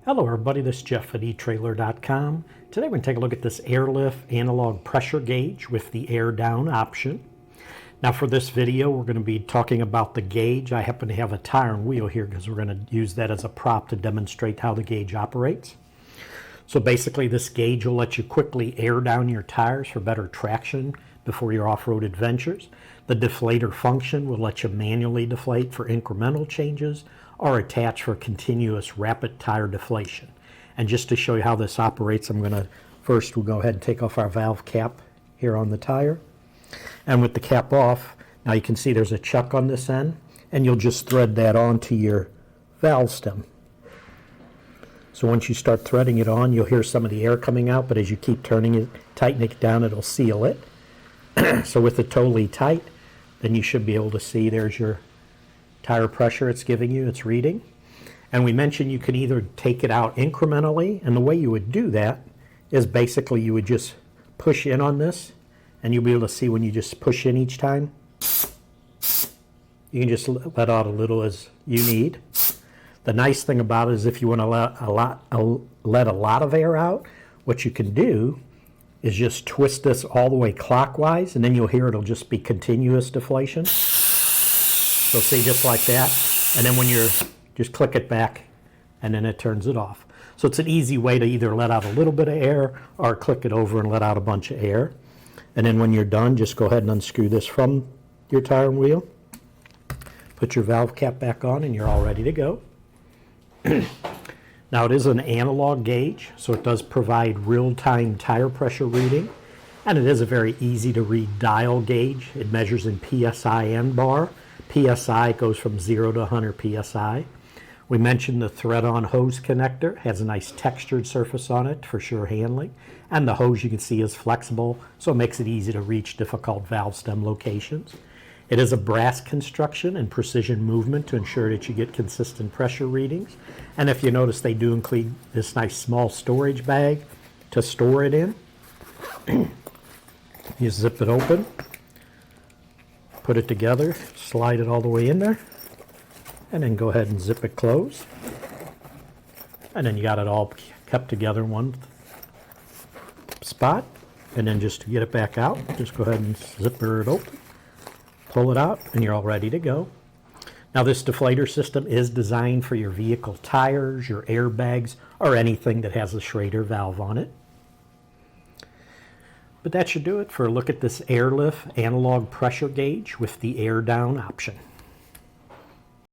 Hello everybody, this is Jeff at etrailer.com. Today we're going to take a look at this airlift analog pressure gauge with the air down option. Now for this video we're going to be talking about the gauge. I happen to have a tire and wheel here because we're going to use that as a prop to demonstrate how the gauge operates. So basically this gauge will let you quickly air down your tires for better traction before your off-road adventures. The deflator function will let you manually deflate for incremental changes or attach for continuous rapid tire deflation. And just to show you how this operates, we'll go ahead and take off our valve cap here on the tire. And with the cap off, now you can see there's a chuck on this end, and you'll just thread that onto your valve stem. So once you start threading it on, you'll hear some of the air coming out, but as you keep turning it, tightening it down, it'll seal it. So with it totally tight, then you should be able to see there's your tire pressure it's giving you, it's reading. And we mentioned you can either take it out incrementally, and the way you would do that is basically you would just push in on this, and you'll be able to see when you just push in each time. You can just let out a little as you need. The nice thing about it is if you want to let a lot of air out, what you can do is just twist this all the way clockwise, and then you'll hear it'll just be continuous deflation. So see, just like that, and then when you're, just click it back, and then it turns it off. So it's an easy way to either let out a little bit of air or click it over and let out a bunch of air. And then when you're done, just go ahead and unscrew this from your tire and wheel. Put your valve cap back on, and you're all ready to go. Now it is an analog gauge, so it does provide real-time tire pressure reading, and it is a very easy to read dial gauge. It measures in PSI and bar. PSI goes from 0 to 100 PSI. We mentioned the thread-on hose connector has a nice textured surface on it for sure handling, and the hose you can see is flexible, so it makes it easy to reach difficult valve stem locations. It is a brass construction and precision movement to ensure that you get consistent pressure readings. And if you notice, they do include this nice small storage bag to store it in. You zip it open, put it together, slide it all the way in there, and then go ahead and zip it closed. And then you got it all kept together in one spot. And then just to get it back out, just go ahead and zipper it open, pull it out, and you're all ready to go. Now this deflator system is designed for your vehicle tires, your airbags, or anything that has a Schrader valve on it. But that should do it for a look at this airlift analog pressure gauge with the air down option.